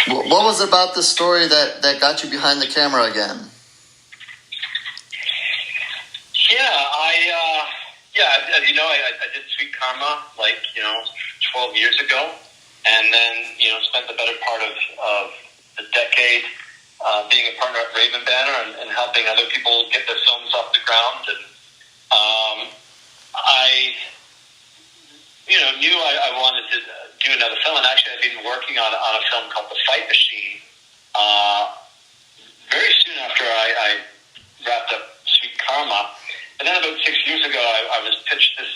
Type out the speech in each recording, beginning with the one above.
What was it about the story that got you behind the camera again? As you know, I did Sweet Karma 12 years ago, and then spent the better part of the decade being a partner at Raven Banner and helping other people get their films off the ground. And I knew I wanted to do another film, and actually I've been working on a film called The Fight Machine. Very soon after I wrapped up Sweet Karma. And then about 6 years ago, I was pitched this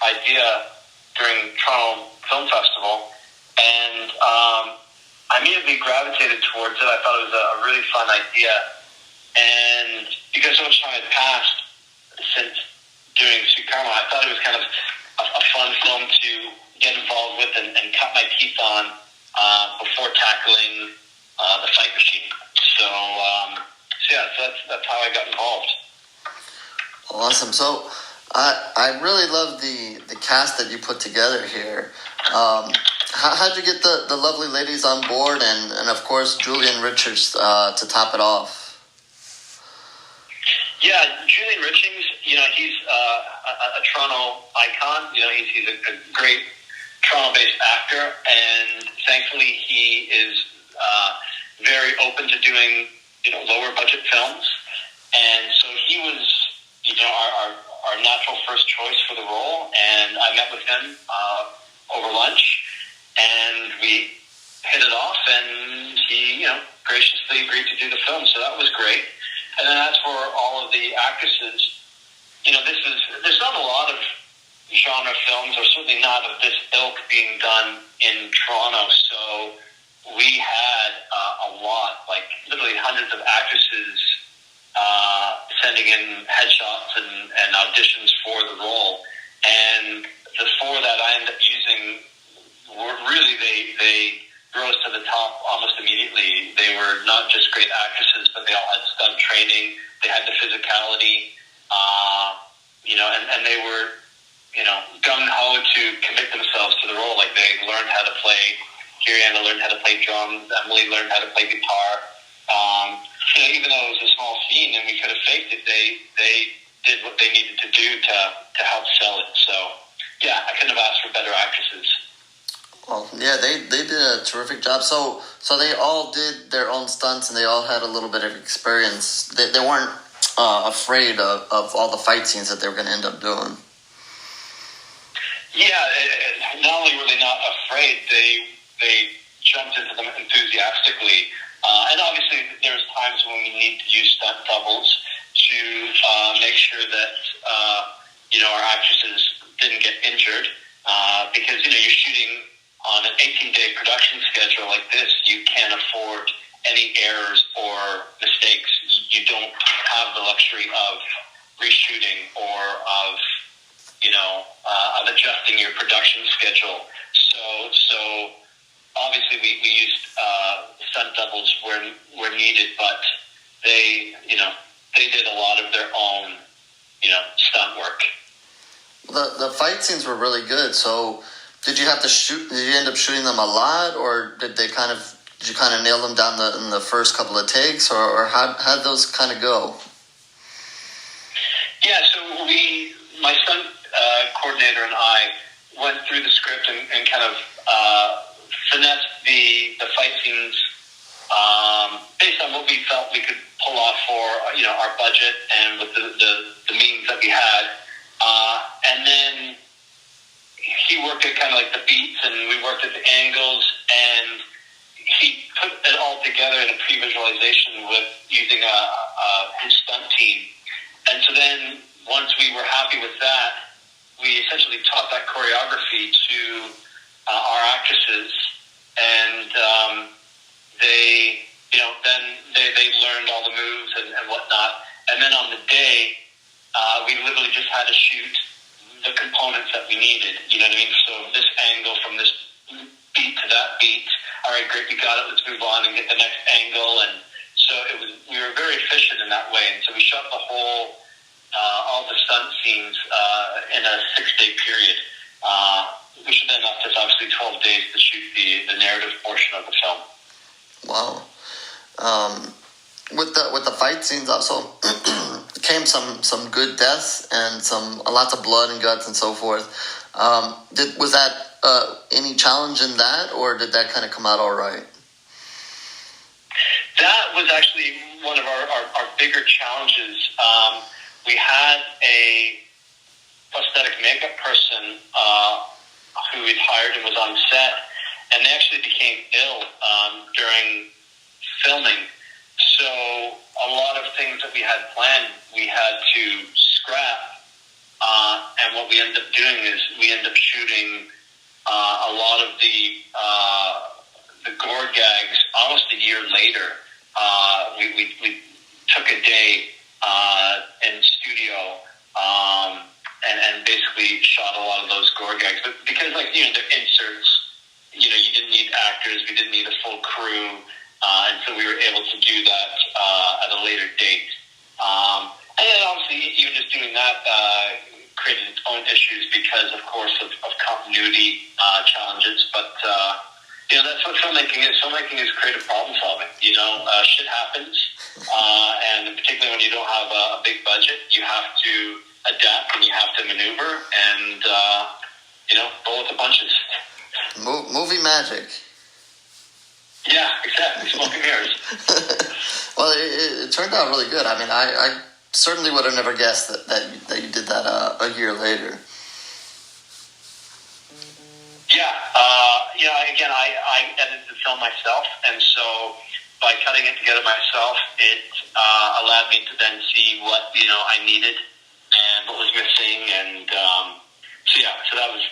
idea during Toronto Film Festival, and I immediately gravitated towards it. I thought it was a really fun idea, and because so much time had passed since doing Sweet Karma, I thought it was kind of a fun film to get involved with and cut my teeth on before tackling The Fight Machine. So that's how I got involved. Awesome. So I really love the cast that you put together here. How'd you get the lovely ladies on board and of course Julian Richings to top it off? Yeah, Julian Richings, he's a Toronto icon. He's a great Toronto-based actor, and thankfully he is very open to doing lower budget films, and so he was our natural first choice for the role. And I met with him over lunch, and we hit it off, and he graciously agreed to do the film, so that was great. And then as for all of the actresses, there's not a lot of genre films, or certainly not of this ilk, being done in Toronto. So we had a lot, like literally hundreds of actresses sending in headshots and auditions for the role. And the four that I ended up using were really, they rose to the top almost immediately. They were not just great actresses, but they all had stunt training. They had the physicality, and they were, gung-ho to commit themselves to the role. Like, they learned how to play. Kiriana learned how to play drums. Emily learned how to play guitar. Even though it was a small scene and we could have faked it, they did what they needed to do to help sell it. So, yeah, I couldn't have asked for better actresses. Well, yeah, they did a terrific job. So they all did their own stunts, and they all had a little bit of experience. They weren't afraid of all the fight scenes that they were going to end up doing. Yeah, not only were they not afraid, they jumped into them enthusiastically. And obviously, there's times when we need to use stunt doubles to make sure that our actresses didn't get injured, because you're shooting on an 18-day production schedule like this. You can't afford any errors or mistakes. You don't have the luxury of reshooting or of adjusting your production schedule. So obviously we used stunt doubles where needed, but they did a lot of their own stunt work. The fight scenes were really good. So did you have to shoot? Did you end up shooting them a lot, or did you kind of nail them down in the first couple of takes, or how'd those kind of go? Yeah, so my stunt coordinator and I went through the script and kind of finessed the fight scenes based on what we felt we could pull off for our budget and with the means that we had, and then he worked at kind of like the beats, and we worked at the angles, and he put it all together in a pre-visualization with using his stunt team. And so then once we were happy with that, we essentially taught that choreography to our actresses, and they learned all the moves and whatnot. And then on the day, we literally just had to shoot the components that we needed. You know what I mean? So this angle from this beat to that beat. All right, great, we got it. Let's move on and get the next angle. And so we were very efficient in that way. And so we shot the whole, all the stunt scenes in a 6-day period. which then left us obviously 12 days to shoot the narrative portion of the film. Wow. With the fight scenes also came some good deaths and lots of blood and guts and so forth. Was that any challenge in that, or did that kind of come out all right? That was actually one of our bigger challenges. We had a prosthetic makeup person who we'd hired and was on set, and they actually became ill during filming. So a lot of things that we had planned, we had to scrap. And what we ended up doing is we ended up shooting a lot of the gore gags almost a year later. We took a day in studio and basically shot a lot of those gore gags. But because, like, they're inserts, you didn't need actors, we didn't need a full crew. And so we were able to do that at a later date. And then obviously, even just doing that created its own issues because, of course, of continuity challenges. But, that's what filmmaking is. Filmmaking is creative problem solving. Shit happens. And particularly when you don't have a big budget, you have to adapt and you have to maneuver and, roll with the punches. Movie magic. Yeah, exactly. Smoke and mirrors. Well, it turned out really good. I mean, I certainly would have never guessed that you did that a year later. Yeah. Again, I edited the film myself, and so by cutting it together myself, it allowed me to then see what I needed and what was missing, and so that was.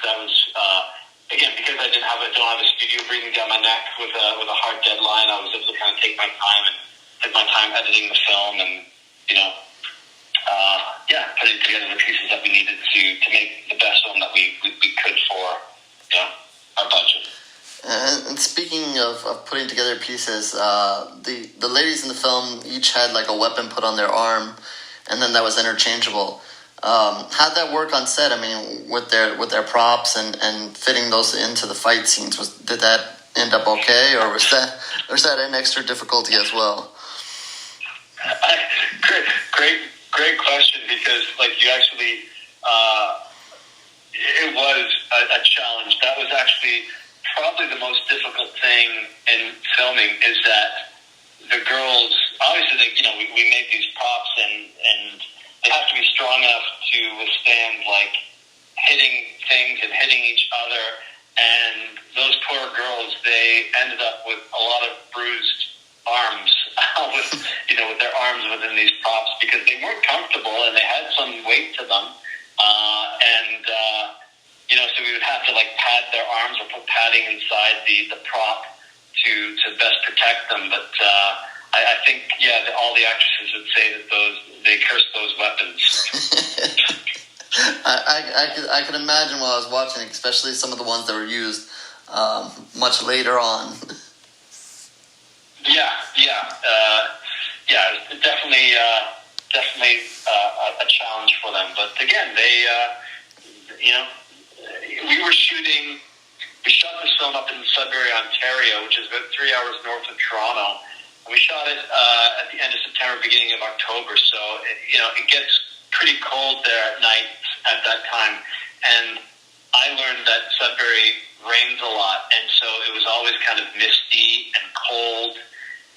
Again, because I don't have a studio breathing down my neck with a hard deadline, I was able to kind of take my time editing the film and putting together the pieces that we needed to make the best film that we could for our budget. And speaking of putting together pieces, the ladies in the film each had like a weapon put on their arm, and then that was interchangeable. How'd that work on set? I mean, with their props and fitting those into the fight scenes, did that end up okay, or was that an extra difficulty as well? Great question, because you actually, it was a challenge. That was actually probably the most difficult thing in filming, is that the girls, obviously, we made these props and they have to be strong enough to withstand hitting things and hitting each other. And those poor girls, they ended up with a lot of bruised arms, with their arms within these props, because they weren't comfortable and they had some weight to them. So we would have to pad their arms or put padding inside the prop to best protect them. But I think, all the actresses would say that they cursed those weapons. I could imagine while I was watching, especially some of the ones that were used much later on. It's definitely a challenge for them. But again, they, we shot this film up in Sudbury, Ontario, which is about 3 hours north of Toronto. We shot it at the end of September, beginning of October. So, it gets pretty cold there at night at that time. And I learned that Sudbury rains a lot. And so it was always kind of misty and cold.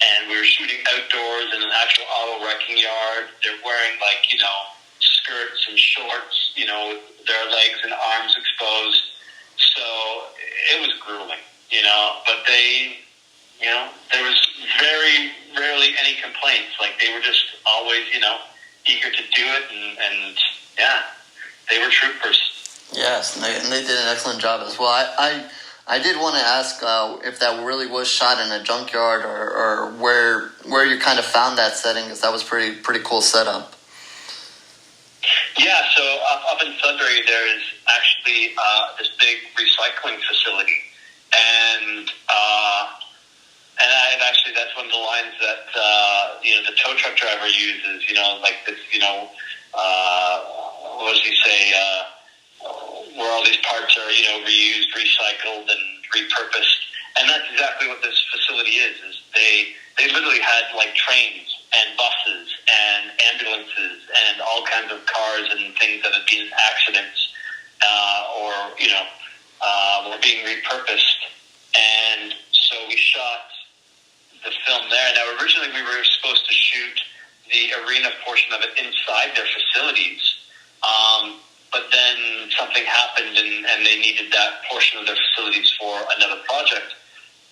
And we were shooting outdoors in an actual auto wrecking yard. They're wearing skirts and shorts, with their legs and arms exposed. So it was grueling, but there was very rarely any complaints. They were just always, eager to do it, and they were troopers. Yes, and they did an excellent job as well. I did want to ask if that really was shot in a junkyard or where you kind of found that setting, because that was pretty cool setup. Yeah, so up in Sudbury, there is actually this big recycling facility, and that's one of the lines that the tow truck driver uses. What does he say? where all these parts are, reused, recycled, and repurposed. And that's exactly what this facility is they literally had like trains and buses and ambulances and all kinds of cars and things that had been in accidents were being repurposed. And so we shot the film there. Now, originally we were supposed to shoot the arena portion of it inside their facilities, but then something happened and they needed that portion of their facilities for another project.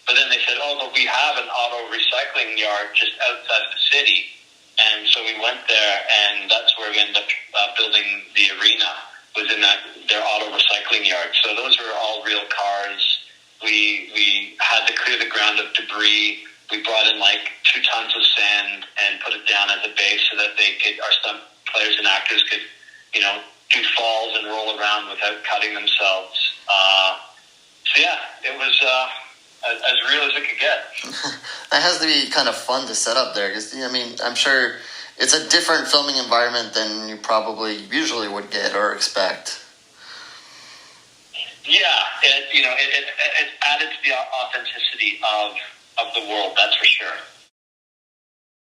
But then they said, but we have an auto recycling yard just outside the city. And so we went there, and that's where we ended up building the arena, was in their auto recycling yard. So those were all real cars. We had to clear the ground of debris. We brought in like 2 tons of sand and put it down as a base so that our stunt players and actors could, do falls and roll around without cutting themselves. So yeah, it was as real as it could get. That has to be kind of fun to set up there, because I'm sure it's a different filming environment than you probably usually would get or expect. Yeah, it added to the authenticity of the world, that's for sure.